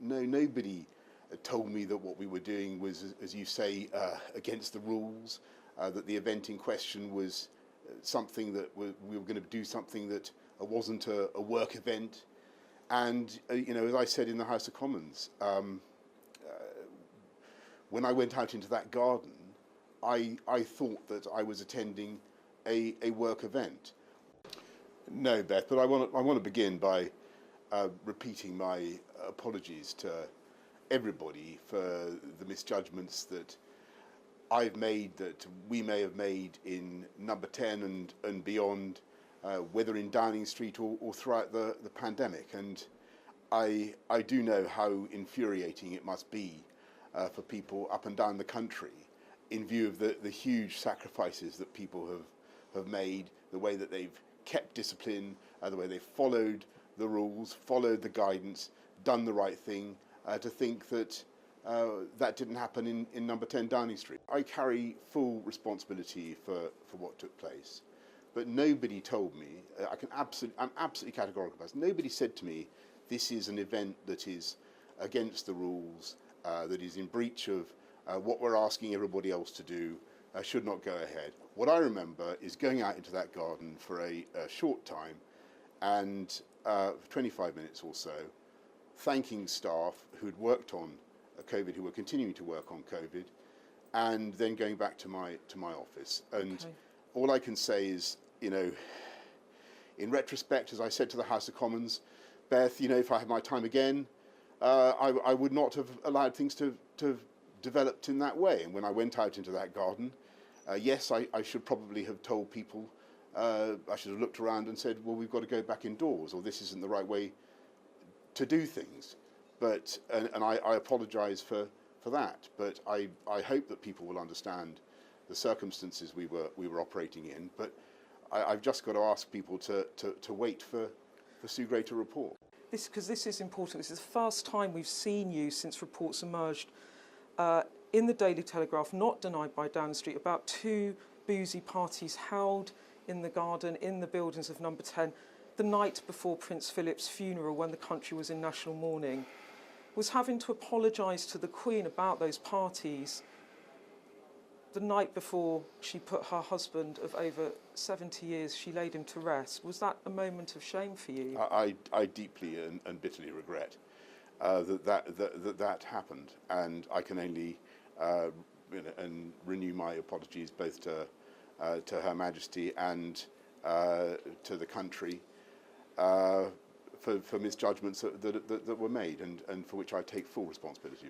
No, nobody told me that what we were doing was, as you say, against the rules, that the event in question was something that we were going to do something that wasn't a work event. And, as I said in the House of Commons, when I went out into that garden, I thought that I was attending a work event. No, Beth, but I want to begin by repeating my apologies to everybody for the misjudgments that I've made, that we may have made in Number 10 and beyond, whether in Downing Street or throughout the pandemic. And I do know how infuriating it must be for people up and down the country in view of the huge sacrifices that people have made, the way that they've kept discipline, the way they've followed the rules, followed the guidance, done the right thing, to think that that didn't happen in Number 10 Downing Street. I carry full responsibility for what took place, but nobody told me, I'm absolutely categorical about it, nobody said to me, this is an event that is against the rules, that is in breach of what we're asking everybody else to do, should not go ahead. What I remember is going out into that garden for a short time and 25 minutes or so, thanking staff who'd worked on COVID, who were continuing to work on COVID, and then going back to my office. And all I can say is, in retrospect, as I said to the House of Commons, Beth, if I had my time again, I would not have allowed things to have developed in that way. And when I went out into that garden, yes, I should probably have told people, I should have looked around and said, well, we've got to go back indoors, or this isn't the right way to do things. But and I apologise for that. But I hope that people will understand the circumstances we were operating in. But I've just got to ask people to wait for Sue Gray to report. Because this is important. This is the first time we've seen you since reports emerged in the Daily Telegraph, not denied by Downing Street, about two boozy parties held in the garden, in the buildings of Number 10, the night before Prince Philip's funeral, when the country was in national mourning. Was having to apologise to the Queen about those parties the night before she put her husband of over 70 years, she laid him to rest. Was that a moment of shame for you? I deeply and bitterly regret that happened, and I can only and renew my apologies both to Her Majesty and to the country for misjudgments that were made, and for which I take full responsibility.